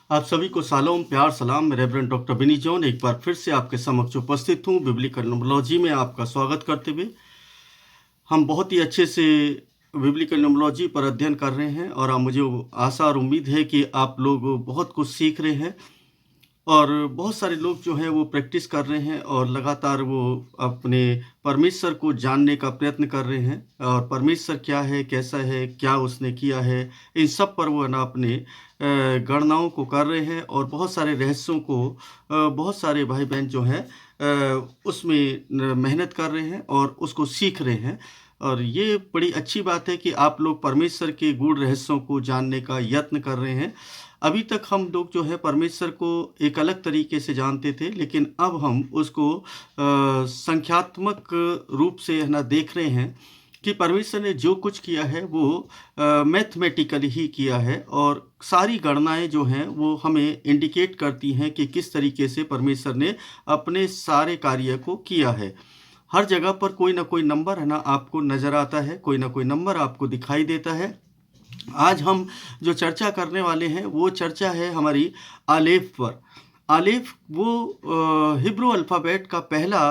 आप सभी को सालों प्यार सलाम। मैं रेवरेंड डॉक्टर बिनी जॉन एक बार फिर से आपके समक्ष उपस्थित हूँ बिब्लिकल न्यूमरोलॉजी में आपका स्वागत करते हुए। हम बहुत ही अच्छे से बिब्लिकल न्यूमरोलॉजी पर अध्ययन कर रहे हैं और मुझे आशा और उम्मीद है कि आप लोग बहुत कुछ सीख रहे हैं और बहुत सारे लोग जो हैं वो प्रैक्टिस कर रहे हैं और लगातार वो अपने परमेश्वर को जानने का प्रयत्न कर रहे हैं और परमेश्वर क्या है, कैसा है, क्या उसने किया है, इन सब पर वो ना अपने गणनाओं को कर रहे हैं और बहुत सारे रहस्यों को बहुत सारे भाई बहन जो हैं उसमें मेहनत कर रहे हैं और उसको सीख रहे हैं। और ये बड़ी अच्छी बात है कि आप लोग परमेश्वर के गूढ़ रहस्यों को जानने का यत्न कर रहे हैं। अभी तक हम लोग जो है परमेश्वर को एक अलग तरीके से जानते थे, लेकिन अब हम उसको संख्यात्मक रूप से है ना देख रहे हैं कि परमेश्वर ने जो कुछ किया है वो मैथमेटिकली ही किया है और सारी गणनाएं जो हैं वो हमें इंडिकेट करती हैं कि किस तरीके से परमेश्वर ने अपने सारे कार्य को किया है। हर जगह पर कोई ना कोई नंबर है ना आपको नज़र आता है, कोई ना कोई नंबर आपको दिखाई देता है। आज हम जो चर्चा करने वाले हैं वो चर्चा है हमारी आलेफ पर। आलेफ वो हिब्रू अल्फ़ाबेट का पहला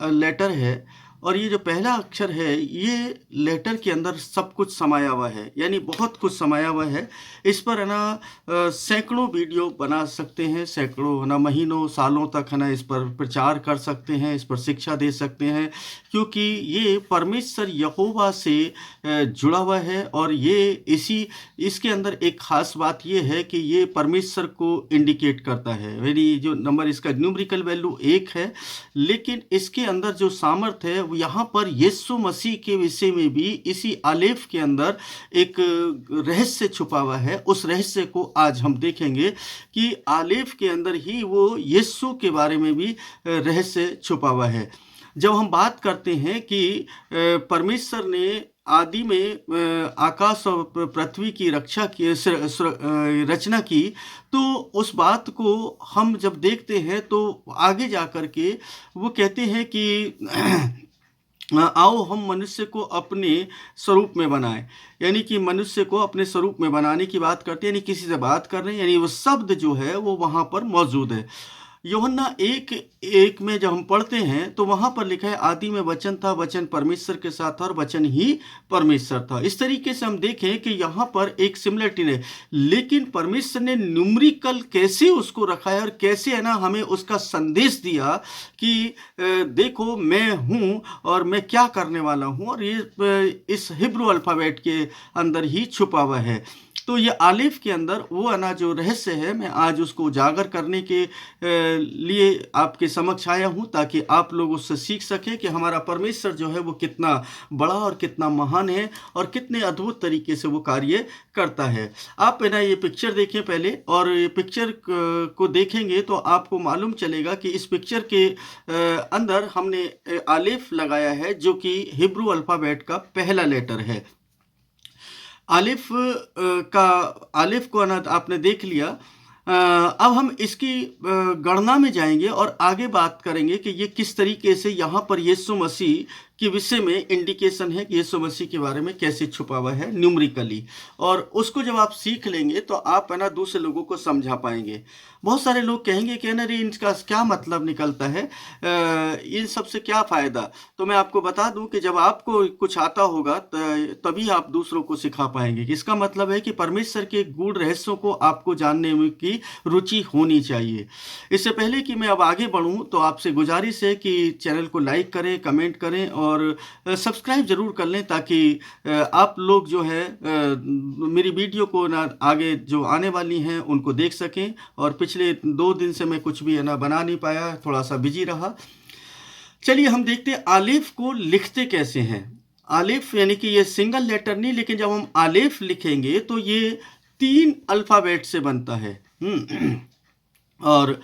लेटर है और ये जो पहला अक्षर है ये लेटर के अंदर सब कुछ समाया हुआ है, यानी बहुत कुछ समाया हुआ है। इस पर है ना सैकड़ों वीडियो बना सकते हैं, सैकड़ों है ना महीनों सालों तक है ना इस पर प्रचार कर सकते हैं, इस पर शिक्षा दे सकते हैं, क्योंकि ये परमेश्वर यहोवा से जुड़ा हुआ है। और ये इसके अंदर एक ख़ास बात ये है कि ये परमेश्वर को इंडिकेट करता है। यानी जो नंबर इसका न्यूमेरिकल वैल्यू 1 है, लेकिन इसके अंदर जो सामर्थ्य है वो यहाँ पर यीशु मसीह के विषय में भी इसी आलेफ के अंदर एक रहस्य छुपा हुआ है। उस रहस्य को आज हम देखेंगे कि आलेफ के अंदर ही वो यीशु के बारे में भी रहस्य छुपा हुआ है। जब हम बात करते हैं कि परमेश्वर ने आदि में आकाश और पृथ्वी की रक्षा की रचना की, तो उस बात को हम जब देखते हैं तो आगे जा कर के वो कहते हैं कि आओ हम मनुष्य को अपने स्वरूप में बनाएं। यानी कि मनुष्य को अपने स्वरूप में बनाने की बात करते हैं, यानी किसी से बात कर रहे हैं, यानी वो शब्द जो है वो वहाँ पर मौजूद है। यूहन्ना 1:1 में जब हम पढ़ते हैं तो वहाँ पर लिखा है आदि में वचन था, वचन परमेश्वर के साथ था और वचन ही परमेश्वर था। इस तरीके से हम देखें कि यहाँ पर एक सिमिलरिटी है, लेकिन परमेश्वर ने न्यूमेरिकल कैसे उसको रखा है और कैसे है ना हमें उसका संदेश दिया कि देखो मैं हूँ और मैं क्या करने वाला हूँ, और ये इस हिब्रू अल्फ़ाबेट के अंदर ही छुपा हुआ है। तो ये आलिफ के अंदर वो है ना जो रहस्य है, मैं आज उसको उजागर करने के लिए आपके समक्ष आया हूँ, ताकि आप लोग उससे सीख सकें कि हमारा परमेश्वर जो है वो कितना बड़ा और कितना महान है और कितने अद्भुत तरीके से वो कार्य करता है। आप है ना ये पिक्चर देखें पहले, और ये पिक्चर को देखेंगे तो आपको मालूम चलेगा कि इस पिक्चर के अंदर हमने आलिफ लगाया है, जो कि हिब्रू अल्फ़ाबेट का पहला लेटर है। आलिफ को आपने देख लिया। अब हम इसकी गणना में जाएंगे और आगे बात करेंगे कि ये किस तरीके से यहाँ पर यीशु मसीह के विषय में इंडिकेशन है कि यीशु मसीह के बारे में कैसे छुपा हुआ है न्यूमेरिकली, और उसको जब आप सीख लेंगे तो आप है ना दूसरे लोगों को समझा पाएंगे। बहुत सारे लोग कहेंगे कि ना रे इनका क्या मतलब निकलता है, इन सब से क्या फ़ायदा। तो मैं आपको बता दूं कि जब आपको कुछ आता होगा तभी आप दूसरों को सिखा पाएंगे। इसका मतलब है कि परमेश्वर के गूढ़ रहस्यों को आपको जानने में की रुचि होनी चाहिए। इससे पहले कि मैं अब आगे बढ़ूं तो आपसे गुजारिश है कि चैनल को लाइक करें, कमेंट करें और सब्सक्राइब ज़रूर कर लें, ताकि आप लोग जो है मेरी वीडियो को ना आगे जो आने वाली हैं उनको देख सकें। और पिछले 2 दिन से मैं कुछ भी है ना बना नहीं पाया, थोड़ा सा बिजी रहा। चलिए हम देखते हैं आलिफ को लिखते कैसे हैं। आलिफ यानी कि ये सिंगल लेटर नहीं, लेकिन जब हम आलिफ लिखेंगे तो ये 3 अल्फ़ाबेट से बनता है। और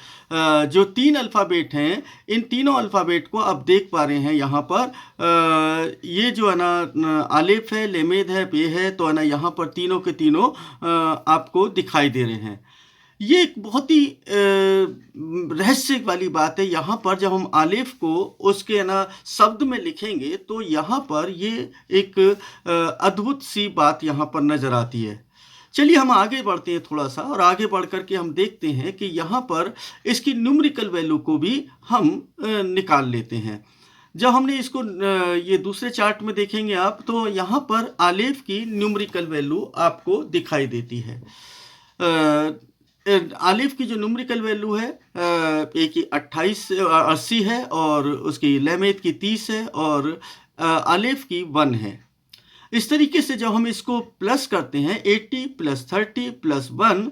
जो 3 अल्फ़ाबेट हैं, इन तीनों अल्फ़ाबेट को आप देख पा रहे हैं यहाँ पर। ये जो है ना आलिफ है, लेमेद है, पे है, तो है ना यहाँ पर तीनों के तीनों आपको दिखाई दे रहे हैं। ये एक बहुत ही रहस्य वाली बात है। यहाँ पर जब हम आलिफ को उसके ना शब्द में लिखेंगे तो यहाँ पर ये एक अद्भुत सी बात यहाँ पर नज़र आती है। चलिए हम आगे बढ़ते हैं थोड़ा सा, और आगे बढ़ कर के हम देखते हैं कि यहाँ पर इसकी न्यूमेरिकल वैल्यू को भी हम निकाल लेते हैं। जब हमने इसको ये दूसरे चार्ट में देखेंगे आप, तो यहाँ पर आलेफ की न्यूमेरिकल वैल्यू आपको दिखाई देती है। आलिफ की जो न्यूमेरिकल वैल्यू है ए की 80 है, और उसकी लेमेथ की 30 है, और आलिफ की 1 है। इस तरीके से जब हम इसको प्लस करते हैं 80 + 30 + 1,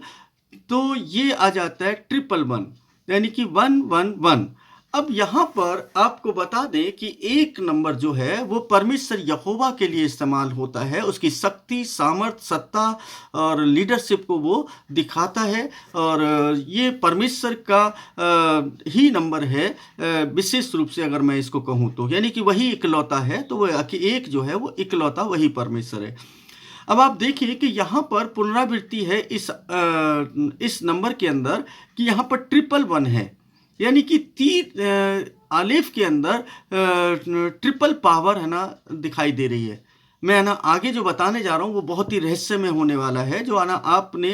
तो ये आ जाता है 111, यानी कि 111। अब यहाँ पर आपको बता दें कि एक नंबर जो है वो परमेश्वर यहोवा के लिए इस्तेमाल होता है, उसकी शक्ति, सामर्थ, सत्ता और लीडरशिप को वो दिखाता है, और ये परमेश्वर का ही नंबर है विशेष रूप से, अगर मैं इसको कहूँ तो, यानी कि वही इकलौता है। तो वो एक जो है वो इकलौता वही परमेश्वर है। अब आप देखिए कि यहाँ पर पुनरावृत्ति है इस नंबर के अंदर, कि यहाँ पर 111 है, यानी कि आलेफ के अंदर ट्रिपल पावर है ना दिखाई दे रही है। मैं ना आगे जो बताने जा रहा हूँ वो बहुत ही रहस्यमय होने वाला है, जो है ना आपने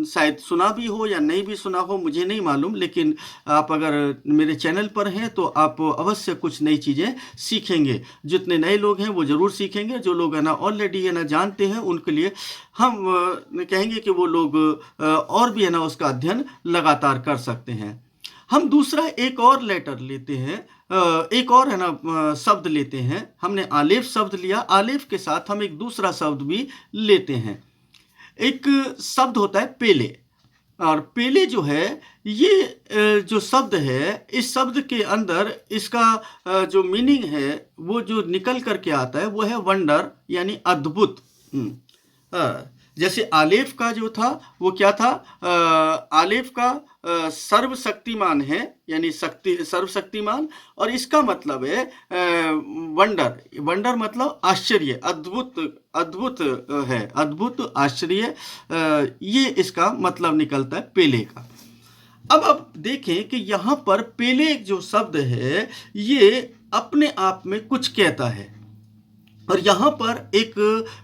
शायद सुना भी हो या नहीं भी सुना हो, मुझे नहीं मालूम, लेकिन आप अगर मेरे चैनल पर हैं तो आप अवश्य कुछ नई चीज़ें सीखेंगे। जितने नए लोग हैं वो ज़रूर सीखेंगे, जो लोग है ना ऑलरेडी है ना जानते हैं, उनके लिए हम कहेंगे कि वो लोग और भी है ना उसका अध्ययन लगातार कर सकते हैं। हम दूसरा एक और लेटर लेते हैं, एक और है ना शब्द लेते हैं। हमने आलेफ शब्द लिया, आलेफ के साथ हम एक दूसरा शब्द भी लेते हैं। एक शब्द होता है पेले, और पेले जो है ये जो शब्द है, इस शब्द के अंदर इसका जो मीनिंग है वो जो निकल करके आता है वो है वंडर, यानी अद्भुत। जैसे आलेफ का जो था वो क्या था, आलेफ का सर्वशक्तिमान है, यानी सर्वशक्तिमान, और इसका मतलब है वंडर। वंडर मतलब आश्चर्य, अद्भुत है, अद्भुत, आश्चर्य, ये इसका मतलब निकलता है पेले का। अब आप देखें कि यहाँ पर पेले जो शब्द है ये अपने आप में कुछ कहता है, और यहाँ पर एक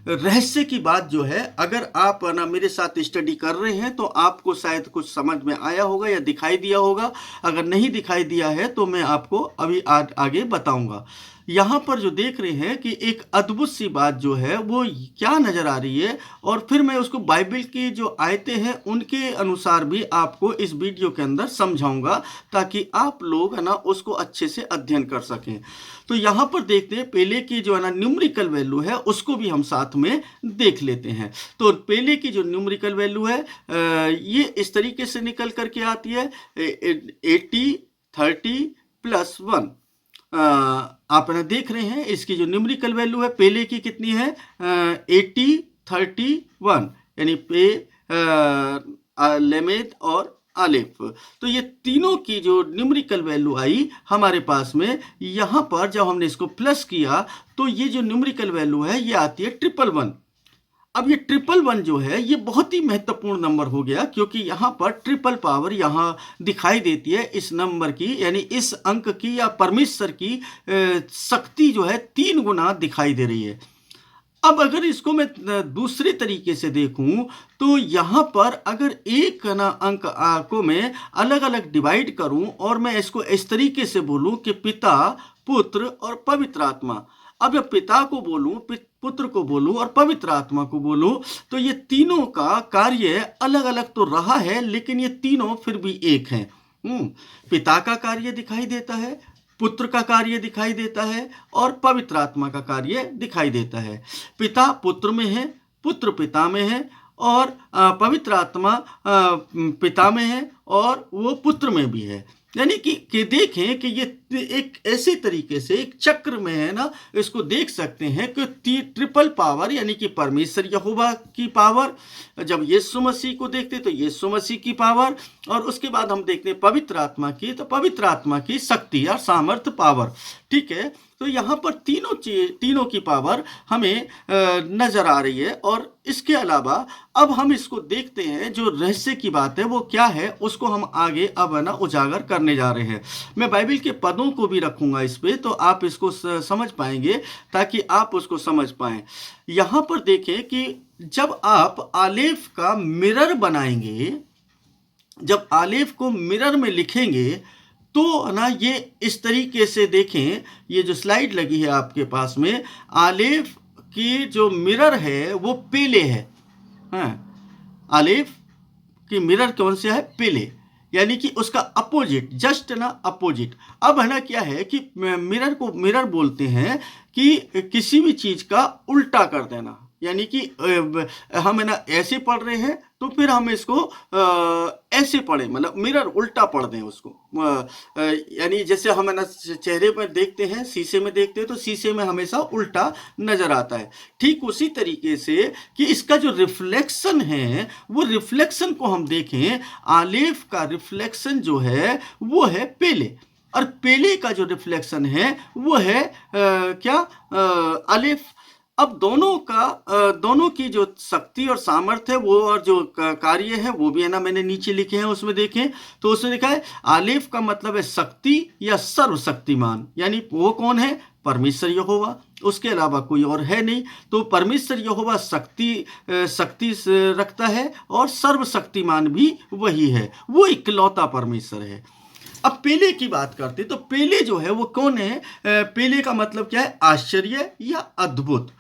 रहस्य की बात जो है, अगर आप ना मेरे साथ स्टडी कर रहे हैं तो आपको शायद कुछ समझ में आया होगा या दिखाई दिया होगा। अगर नहीं दिखाई दिया है तो मैं आपको अभी आगे बताऊंगा। यहाँ पर जो देख रहे हैं कि एक अद्भुत सी बात जो है वो क्या नज़र आ रही है, और फिर मैं उसको बाइबल की जो आयतें हैं उनके अनुसार भी आपको इस वीडियो के अंदर समझाऊंगा, ताकि आप लोग है ना उसको अच्छे से अध्ययन कर सकें। तो यहाँ पर देखते हैं पेले की जो है ना न्यूमेरिकल वैल्यू है, उसको भी हम साथ में देख लेते हैं। तो पेले की जो न्यूमेरिकल वैल्यू है ये इस तरीके से निकल करके आती है 80, 30 + 1। आप ना देख रहे हैं इसकी जो न्यूमेरिकल वैल्यू है पेले की कितनी है, 80, 31, यानी पे, लेमेथ और आलेफ। तो ये तीनों की जो न्यूमेरिकल वैल्यू आई हमारे पास में, यहाँ पर जब हमने इसको प्लस किया तो ये जो न्यूमेरिकल वैल्यू है ये आती है 111। अब ये 111 जो है ये बहुत ही महत्वपूर्ण नंबर हो गया, क्योंकि यहाँ पर ट्रिपल पावर यहाँ दिखाई देती है इस नंबर की, यानी इस अंक की या परमेश्वर की शक्ति जो है 3 गुना दिखाई दे रही है। अब अगर इसको मैं दूसरे तरीके से देखूं तो यहाँ पर अगर एक ना अंक को मैं अलग अलग डिवाइड करूं और मैं इसको इस तरीके से बोलूं कि पिता, पुत्र और पवित्र आत्मा, अब जब पिता को बोलूं, पुत्र को बोलूं और पवित्र आत्मा को बोलूं, तो ये तीनों का कार्य अलग अलग तो रहा है, लेकिन ये तीनों फिर भी एक हैं। पिता का कार्य दिखाई देता है, पुत्र का कार्य दिखाई देता है, और पवित्र आत्मा का कार्य दिखाई देता है। पिता पुत्र में है, पुत्र पिता में है, और पवित्र आत्मा पिता में है और वो पुत्र में भी है। यानी कि देखें कि ये एक ऐसे तरीके से एक चक्र में है ना, इसको देख सकते हैं कि ट्रिपल पावर, यानी कि परमेश्वर यहोवा की पावर, जब यीशु मसीह को देखते तो यीशु मसीह की पावर, और उसके बाद हम देखते हैं पवित्र आत्मा की, तो पवित्र आत्मा की शक्ति या सामर्थ्य, पावर। ठीक है, तो यहाँ पर तीनों की पावर हमें नजर आ रही है। और इसके अलावा अब हम इसको देखते हैं, जो रहस्य की बात है वो क्या है, उसको हम आगे अब ना उजागर करने जा रहे हैं। मैं बाइबल के पदों को भी रखूंगा इस पे, तो आप इसको समझ पाएंगे, ताकि आप उसको समझ पाएं। यहाँ पर देखें कि जब आप आलेफ का मिरर बनाएंगे, जब आलेफ को मिरर में लिखेंगे तो ना ये इस तरीके से देखें, ये जो स्लाइड लगी है आपके पास में, आलेफ की जो मिरर है वो पेले है। हाँ, आलेफ की मिरर कौन सा है? पेले, यानी कि उसका अपोजिट, जस्ट ना अपोजिट। अब है ना क्या है कि मिरर को मिरर बोलते हैं कि किसी भी चीज का उल्टा कर देना, यानी कि हम है ना ऐसे पढ़ रहे हैं तो फिर हम इसको ऐसे पढ़ें, मतलब मिरर उल्टा पढ़ दें उसको। यानी जैसे हम है ना चेहरे पर देखते हैं, शीशे में देखते हैं तो शीशे में हमेशा उल्टा नजर आता है। ठीक उसी तरीके से कि इसका जो रिफ्लेक्शन है, वो रिफ्लेक्शन को हम देखें, आलेफ का रिफ्लेक्शन जो है वो है पेले, और पेले का जो रिफ्लेक्शन है वो है क्या? आलेफ। अब दोनों की जो शक्ति और सामर्थ्य है वो, और जो कार्य है वो भी है ना मैंने नीचे लिखे हैं, उसमें देखें तो उसमें लिखा है आलेफ का मतलब है शक्ति या सर्वशक्तिमान, यानी वो कौन है? परमेश्वर यहोवा, उसके अलावा कोई और है नहीं। तो परमेश्वर यहोवा शक्ति रखता है और सर्वशक्तिमान भी वही है, वो इकलौता परमेश्वर है। अब पेले की बात करते तो पेले जो है वो कौन है? पेले का मतलब क्या है? आश्चर्य या अद्भुत।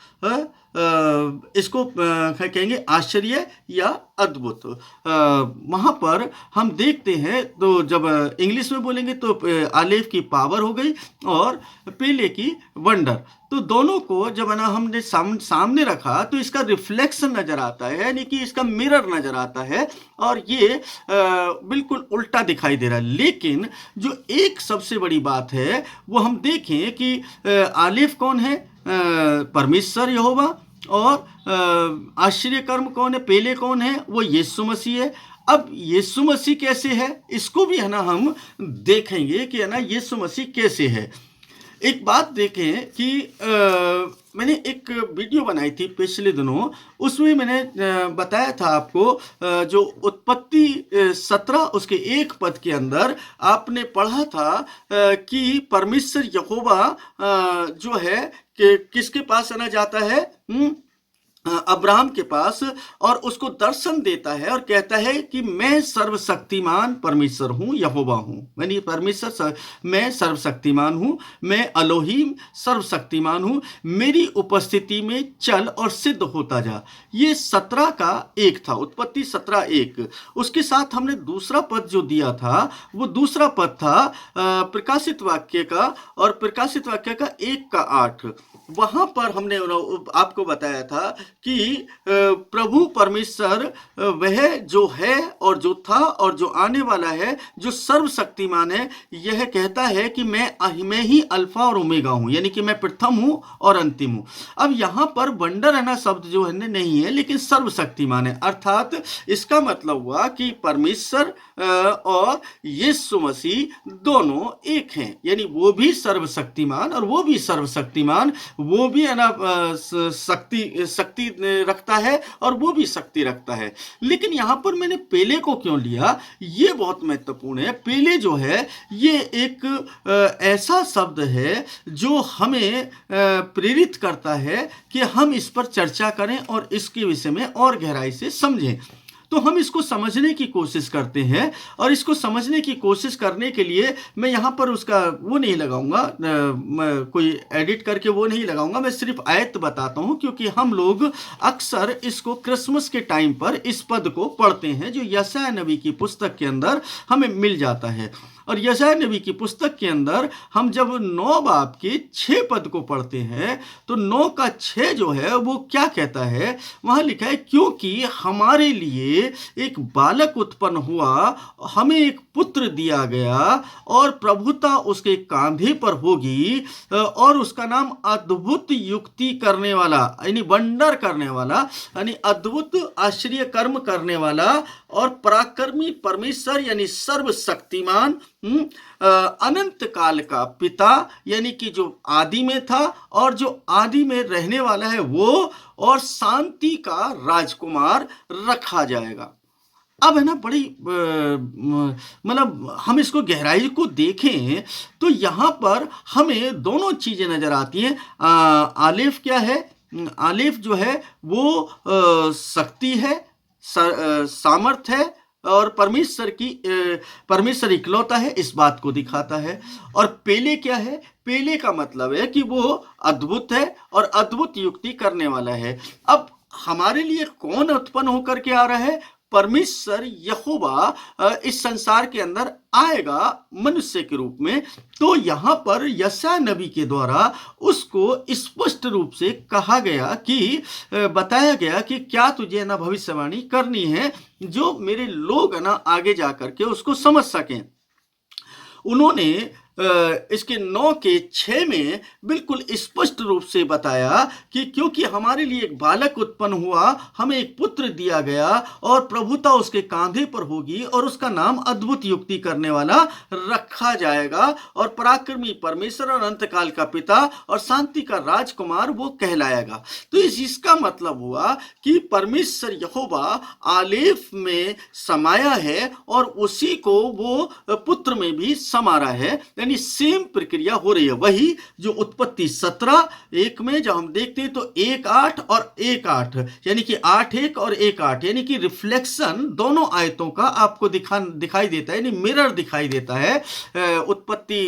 इसको कहेंगे आश्चर्य या अद्भुत। वहाँ पर हम देखते हैं तो जब इंग्लिश में बोलेंगे तो आलेफ की पावर हो गई और पेले की वंडर। तो दोनों को जब है ना हमने सामने रखा तो इसका रिफ्लेक्शन नजर आता है, यानी कि इसका मिरर नजर आता है, और ये बिल्कुल उल्टा दिखाई दे रहा है। लेकिन जो एक सबसे बड़ी बात है वो हम देखें कि आलेफ कौन है? परमेश्वर यहोवा, और आश्चर्य कर्म कौन है? पेले कौन है? वो यीशु मसीह है। अब यीशु मसीह कैसे है, इसको भी है ना हम देखेंगे कि है ना यीशु मसीह कैसे है। एक बात देखें कि मैंने एक वीडियो बनाई थी पिछले दिनों, उसमें मैंने बताया था आपको, जो उत्पत्ति 17 उसके 1 पद के अंदर आपने पढ़ा था कि परमेश्वर यहोवा जो है कि किसके पास आना जाता है? अब्राहम के पास, और उसको दर्शन देता है और कहता है कि मैं सर्वशक्तिमान परमेश्वर हूँ, यहोवा हूँ। यानी परमेश्वर, मैं सर्वशक्तिमान हूँ, मैं अलोहीम सर्वशक्तिमान हूँ, मेरी उपस्थिति में चल और सिद्ध होता जा। ये 17 का 1 था, उत्पत्ति 17:1। उसके साथ हमने दूसरा पद जो दिया था वो दूसरा पद था प्रकाशित वाक्य का, और प्रकाशित वाक्य का 1 का 8। वहां पर हमने आपको बताया था कि प्रभु परमेश्वर वह जो है और जो था और जो आने वाला है, जो सर्वशक्तिमान है, यह कहता है कि मैं ही अल्फा और ओमेगा हूं, यानी कि मैं प्रथम हूं और अंतिम हूं। अब यहां पर वंडर है ना शब्द जो है नहीं है, लेकिन सर्वशक्तिमान है, अर्थात इसका मतलब हुआ कि परमेश्वर और यीशु मसीह दोनों एक हैं, यानी वो भी सर्वशक्तिमान और वो भी सर्वशक्तिमान, वो भी है ना शक्ति रखता है और वो भी शक्ति रखता है। लेकिन यहां पर मैंने पेले को क्यों लिया, ये बहुत महत्वपूर्ण है। पेले जो है ये एक ऐसा शब्द है जो हमें प्रेरित करता है कि हम इस पर चर्चा करें और इसके विषय में और गहराई से समझें। तो हम इसको समझने की कोशिश करते हैं, और इसको समझने की कोशिश करने के लिए मैं यहाँ पर उसका वो नहीं लगाऊंगा, कोई एडिट करके वो नहीं लगाऊंगा, मैं सिर्फ आयत बताता हूँ, क्योंकि हम लोग अक्सर इसको क्रिसमस के टाइम पर इस पद को पढ़ते हैं जो यशायाह नबी की पुस्तक के अंदर हमें मिल जाता है। और यशायाह नबी की पुस्तक के अंदर हम जब 9 बाब के 6 पद को पढ़ते हैं तो 9 का 6 जो है वो क्या कहता है? वहां लिखा है, क्योंकि हमारे लिए एक बालक उत्पन्न हुआ, हमें एक पुत्र दिया गया, और प्रभुता उसके कांधे पर होगी, और उसका नाम अद्भुत युक्ति करने वाला, यानी वंडर करने वाला, यानी अद्भुत आश्चर्य कर्म करने वाला, और पराक्रमी परमेश्वर यानी सर्वशक्तिमान, अनंत काल का पिता, यानी कि जो आदि में था और जो आदि में रहने वाला है वो, और शांति का राजकुमार रखा जाएगा। अब है ना बड़ी मतलब हम इसको गहराई को देखें तो यहां पर हमें दोनों चीजें नजर आती हैं। आलेफ क्या है? आलिफ जो है वो शक्ति है, सामर्थ है और परमेश्वर इकलौता है, इस बात को दिखाता है। और पेले क्या है? पेले का मतलब है कि वो अद्भुत है और अद्भुत युक्ति करने वाला है। अब हमारे लिए कौन उत्पन्न होकर के आ रहा है? परमेश्वर यहोवा इस संसार के अंदर आएगा मनुष्य के रूप में। तो यहाँ पर यशायाह नबी के द्वारा उसको स्पष्ट रूप से कहा गया कि बताया गया कि क्या तुझे ना भविष्यवाणी करनी है जो मेरे लोग ना आगे जा करके उसको समझ सकें। उन्होंने इसके 9 के 6 में बिल्कुल स्पष्ट रूप से बताया कि क्योंकि हमारे लिए एक बालक उत्पन्न हुआ, हमें एक पुत्र दिया गया और प्रभुता उसके कांधे पर होगी और उसका नाम अद्भुत युक्ति करने वाला रखा जाएगा और पराक्रमी परमेश्वर और अंतकाल का पिता और शांति का राजकुमार वो कहलाएगा। तो इसका मतलब हुआ कि परमेश्वर यहोवा आलेफ में समाया है और उसी को वो पुत्र में भी समा रहा है, यानी सेम प्रक्रिया हो रही है। वही जो उत्पत्ति 17:1 में जब हम देखते हैं तो 1:8 और 1:8 यानी कि 8:1 और 1:8 यानी कि रिफ्लेक्शन दोनों आयतों का आपको दिखाई देता है, यानी मिरर दिखाई देता है। उत्पत्ति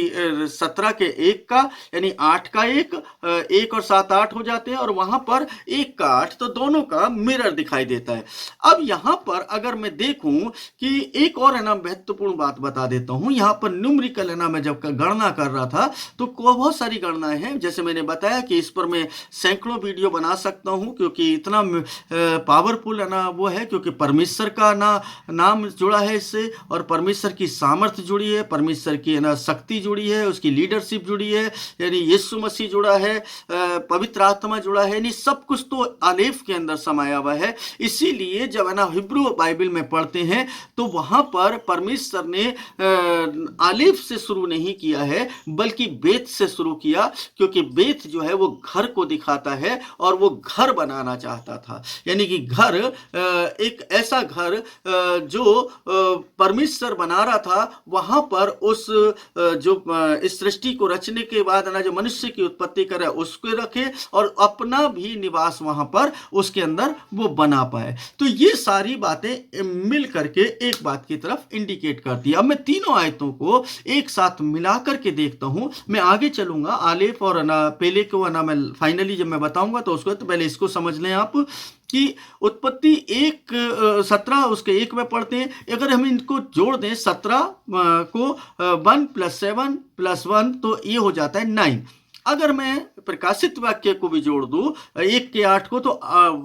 17 के 1 का यानी 8 का 1 और 7 8 हो जाते हैं और वहां पर 1 का 8, तो दोनों का मिरर दिखाई देता है। अब यहां पर अगर मैं देखूं कि एक और है ना महत्वपूर्ण बात बता देता हूं। यहां पर न्यूमेरिकल है ना, मैं जब गणना कर रहा था तो बहुत सारी गणनाएं हैं। जैसे मैंने बताया कि इस पर मैं सैकड़ों वीडियो बना सकता हूं क्योंकि इतना पावरफुल है ना वो है, क्योंकि परमेश्वर का नाम जुड़ा है इससे और परमेश्वर की सामर्थ्य जुड़ी है, परमेश्वर की है ना शक्ति जुड़ी है, उसकी लीडरशिप जुड़ी है, यानी यीशु मसीह जुड़ा है, पवित्र आत्मा जुड़ा है, यानी सब कुछ तो आलेफ के अंदर समाया हुआ है। इसीलिए जब है ना हिब्रू बाइबल में पढ़ते हैं तो वहां पर परमेश्वर ने आलेफ से शुरू नहीं किया है बल्कि बेत से शुरू किया, क्योंकि बेत जो है वो घर को दिखाता है और वो घर बनाना चाहता था। यानी कि घर, एक ऐसा घर जो परमेश्वर बना रहा था, वहां पर उस जो इस सृष्टि को रचने के बाद ना जो मनुष्य की उत्पत्ति करे उसको रखे और अपना भी निवास वहां पर उसके अंदर वो बना पाए। तो ये सारी बातें मिल करके एक बात की तरफ इंडिकेट करती है। अब मैं तीनों आयतों को एक साथ मिलाकर के देखता हूं। मैं आगे चलूंगा आलेफ और ना पेले को ना मैं फाइनली जब मैं बताऊंगा तो उसको, तो पहले इसको समझ लें आप कि उत्पत्ति 1:17 उसके 1 में पढ़ते हैं। अगर हम इनको जोड़ दें 17 को 1 + 7 + 1 तो ये हो जाता है 9। अगर मैं प्रकाशित वाक्य को भी जोड़ दूं 1 के 8 को तो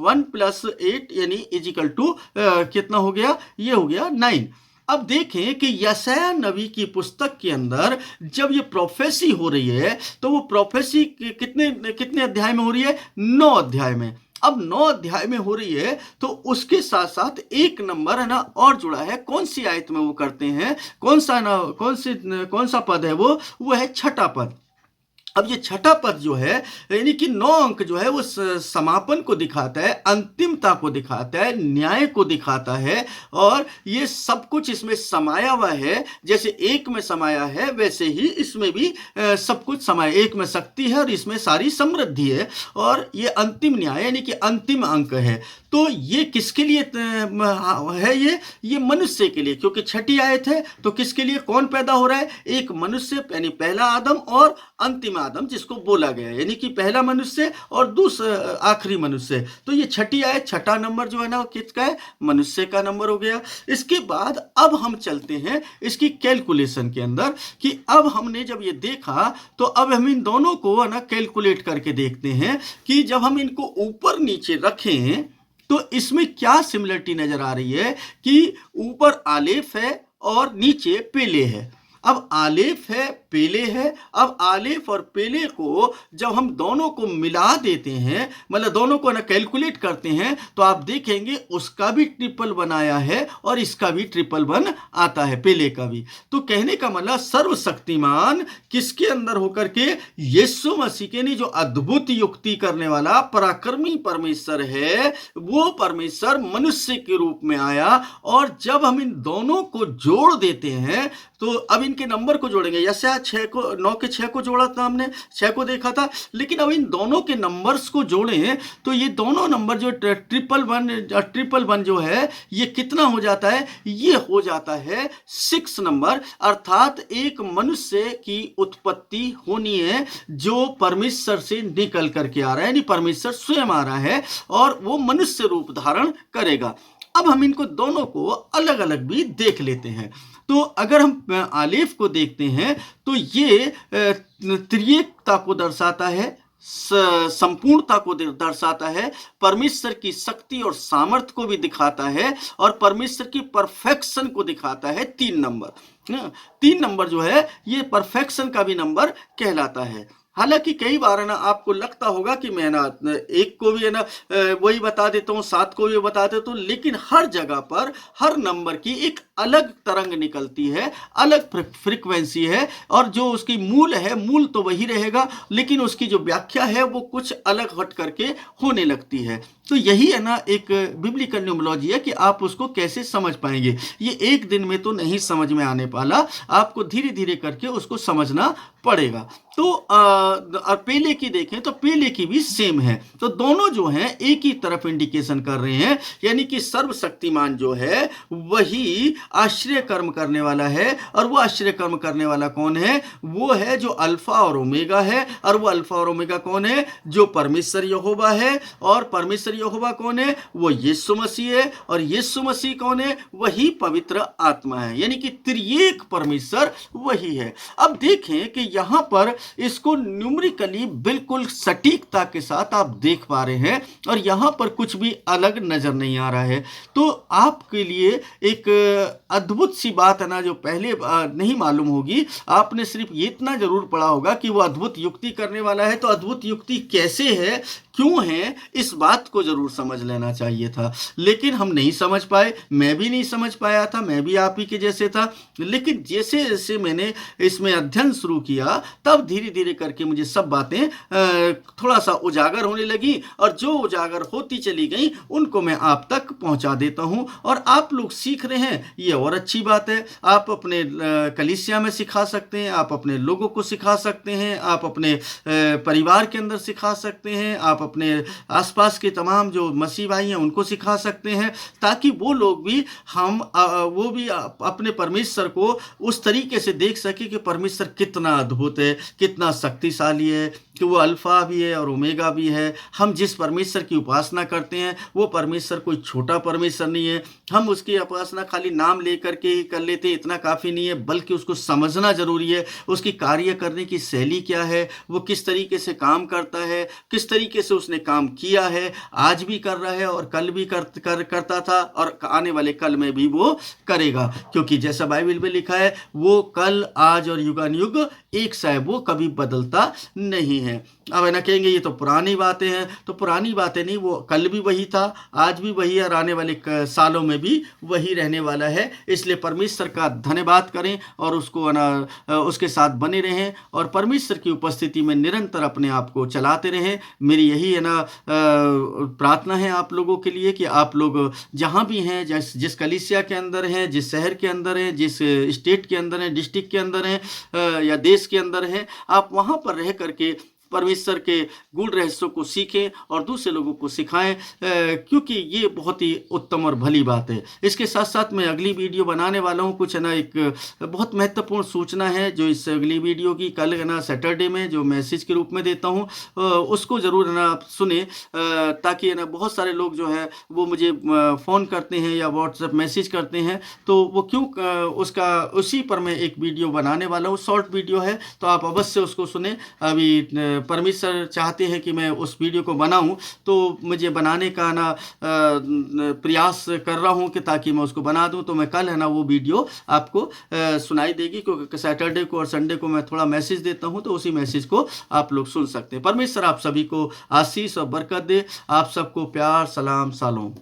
1 + 8 यानी = कितना हो गया? ये हो गया 9। अब देखें कि यशायाह नबी की पुस्तक के अंदर जब ये प्रोफेसी हो रही है तो वो प्रोफेसी कितने अध्याय में हो रही है? 9 अध्याय में। अब 9 अध्याय में हो रही है तो उसके साथ साथ एक नंबर है ना और जुड़ा है। कौन सी आयत में वो करते हैं? कौन सा पद है वो है छठा पद। अब ये छठा पद जो है यानी कि 9 अंक जो है वो समापन को दिखाता है, अंतिमता को दिखाता है, न्याय को दिखाता है और ये सब कुछ इसमें समाया हुआ है। जैसे 1 में समाया है वैसे ही इसमें भी सब कुछ समाया। 1 में शक्ति है और इसमें सारी समृद्धि है और ये अंतिम न्याय यानी कि अंतिम अंक है। तो ये किसके लिए है? ये मनुष्य के लिए, क्योंकि छठी आयत है तो किसके लिए कौन पैदा हो रहा है? एक मनुष्य, यानी पहला आदम और अंतिम आदम जिसको बोला गया है, यानी कि पहला मनुष्य और दूसरा आखिरी मनुष्य। तो ये छठी आयत, छठा नंबर जो है ना किसका है? मनुष्य का नंबर हो गया। इसके बाद अब हम चलते हैं इसकी कैलकुलेशन के अंदर कि अब हमने जब ये देखा तो अब हम इन दोनों को ना कैलकुलेट करके देखते हैं कि जब हम इनको ऊपर नीचे रखें तो इसमें क्या सिमिलरिटी नजर आ रही है कि ऊपर आलेफ है और नीचे पेले है। अब आलेफ है, पेले है। अब आलेफ और पेले को जब हम दोनों को मिला देते हैं, मतलब दोनों को ना कैलकुलेट करते हैं, तो आप देखेंगे उसका भी ट्रिपल बनाया है और इसका भी ट्रिपल वन आता है, पेले का भी। तो कहने का मतलब सर्वशक्तिमान किसके अंदर होकर के? यीशु मसीह के नहीं, जो अद्भुत युक्ति करने वाला पराक्रमी परमेश्वर है, वो परमेश्वर मनुष्य के रूप में आया और जब हम इन दोनों को जोड़ देते हैं तो अब इनके नंबर को जोड़ेंगे। जैसे 6 को 9 के 6 को जोड़ा था हमने, 6 को देखा था, लेकिन अब इन दोनों के नंबर्स को जोड़ें तो ये दोनों नंबर जो 111 जो है ये कितना हो जाता है, ये हो जाता है 6 नंबर। अर्थात एक मनुष्य की उत्पत्ति होनी है जो परमेश्वर से निकल करके आ रहा है, यानी परमेश्वर स्वयं आ रहा है और वो मनुष्य रूप धारण करेगा। अब हम इनको दोनों को अलग अलग भी देख लेते हैं। तो अगर हम आलेफ को देखते हैं तो ये त्रिएकता को दर्शाता है, संपूर्णता को दर्शाता है, परमेश्वर की शक्ति और सामर्थ्य को भी दिखाता है और परमेश्वर की परफेक्शन को दिखाता है। 3 नंबर जो है ये परफेक्शन का भी नंबर कहलाता है। हालांकि कई बार ना आपको लगता होगा कि मैं ना 1 को भी है ना वही बता देता हूँ, 7 को भी बता देता हूँ, लेकिन हर जगह पर हर नंबर की एक अलग तरंग निकलती है, अलग फ्रीक्वेंसी है और जो उसकी मूल है, मूल तो वही रहेगा, लेकिन उसकी जो व्याख्या है वो कुछ अलग हट करके होने लगती है। तो यही है ना एक बिब्लिकल न्यूमरोलॉजी है कि आप उसको कैसे समझ पाएंगे। ये एक दिन में तो नहीं समझ में आने वाला, आपको धीरे धीरे करके उसको समझना पड़ेगा। तो और पेले की देखें तो पेले की भी सेम है। तो दोनों जो हैं एक ही तरफ इंडिकेशन कर रहे हैं, यानी कि सर्वशक्तिमान जो है वही आश्चर्य कर्म करने वाला है। और वो आश्चर्य कर्म करने वाला कौन है? वो है जो अल्फा और ओमेगा है। और वो अल्फा और ओमेगा कौन है? जो परमेश्वर यहोवा है। और परमेश्वर यहोवा कौन है? वो यीशु मसीह है। और यीशु मसीह कौन है? वही पवित्र आत्मा है, यानी कि त्रिएक परमेश्वर वही है। अब देखें कि यहां पर इसको न्यूमेरिकली बिल्कुल सटीकता के साथ आप देख पा रहे हैं और यहां पर कुछ भी अलग नजर नहीं आ रहा है। तो आपके लिए एक अद्भुत सी बात है ना, जो पहले नहीं मालूम होगी। आपने सिर्फ ये इतना जरूर पढ़ा होगा कि वो अद्भुत युक्ति करने वाला है। तो अद्भुत युक्ति कैसे है, क्यों है, इस बात को जरूर समझ लेना चाहिए था, लेकिन हम नहीं समझ पाए। मैं भी नहीं समझ पाया था, मैं भी आप ही के जैसे था। लेकिन जैसे जैसे मैंने इसमें अध्ययन शुरू किया तब धीरे धीरे करके मुझे सब बातें थोड़ा सा उजागर होने लगी और जो उजागर होती चली गई उनको मैं आप तक पहुंचा देता हूं और आप लोग सीख रहे हैं, ये और अच्छी बात है। आप अपने कलीसिया में सिखा सकते हैं, आप अपने लोगों को सिखा सकते हैं, आप अपने परिवार के अंदर सिखा सकते हैं, आप अपने आसपास के तमाम जो मसीह भाई हैं उनको सिखा सकते हैं, ताकि वो लोग भी वो भी अपने परमेश्वर को उस तरीके से देख सके कि परमेश्वर कितना अद्भुत है, कितना शक्तिशाली है, कि वो अल्फा भी है और ओमेगा भी है। हम जिस परमेश्वर की उपासना करते हैं वो परमेश्वर कोई छोटा परमेश्वर नहीं है। हम उसकी उपासना खाली नाम लेकर के ही कर लेते हैं, इतना काफ़ी नहीं है, बल्कि उसको समझना जरूरी है। उसकी कार्य करने की शैली क्या है, वो किस तरीके से काम करता है, किस तरीके से उसने काम किया है, आज भी कर रहा है और कल भी करता था और आने वाले कल में भी वो करेगा। क्योंकि जैसा बाइबल में लिखा है, वो कल आज और युगानुयुग एक सा है, वो कभी बदलता नहीं है। अब है ना कहेंगे ये तो पुरानी बातें हैं, तो पुरानी बातें नहीं, वो कल भी वही था, आज भी वही है और आने वाले सालों में भी वही रहने वाला है। इसलिए परमेश्वर का धन्यवाद करें और उसको ना उसके साथ बने रहें और परमेश्वर की उपस्थिति में निरंतर अपने आप को चलाते रहें। मेरी यही है ना प्रार्थना है आप लोगों के लिए कि आप लोग जहाँ भी हैं, जिस कलीसिया के अंदर हैं, जिस शहर के अंदर हैं, जिस स्टेट के अंदर हैं, डिस्ट्रिक्ट के अंदर हैं या देश के अंदर हैं, आप वहाँ पर रह करके परमेश्वर के गूढ़ रहस्यों को सीखें और दूसरे लोगों को सिखाएं, क्योंकि ये बहुत ही उत्तम और भली बात है। इसके साथ साथ मैं अगली वीडियो बनाने वाला हूँ। कुछ है ना एक बहुत महत्वपूर्ण सूचना है जो इस अगली वीडियो की कल है ना सैटरडे में जो मैसेज के रूप में देता हूँ, उसको ज़रूर है ना आप सुने, ताकि है ना बहुत सारे लोग जो है वो मुझे फ़ोन करते हैं या व्हाट्सएप मैसेज करते हैं, तो वो क्यों उसका उसी पर मैं एक वीडियो बनाने वाला हूँ। शॉर्ट वीडियो है, तो आप अवश्य उसको सुने। अभी परमेश्वर चाहते हैं कि मैं उस वीडियो को बनाऊं, तो मुझे बनाने का ना प्रयास कर रहा हूं कि ताकि मैं उसको बना दूं। तो मैं कल है ना वो वीडियो आपको सुनाई देगी, क्योंकि सैटरडे को और संडे को मैं थोड़ा मैसेज देता हूं, तो उसी मैसेज को आप लोग सुन सकते हैं। परमेश्वर आप सभी को आशीष और बरकत दे। आप सबको प्यार, सलाम, शालोम।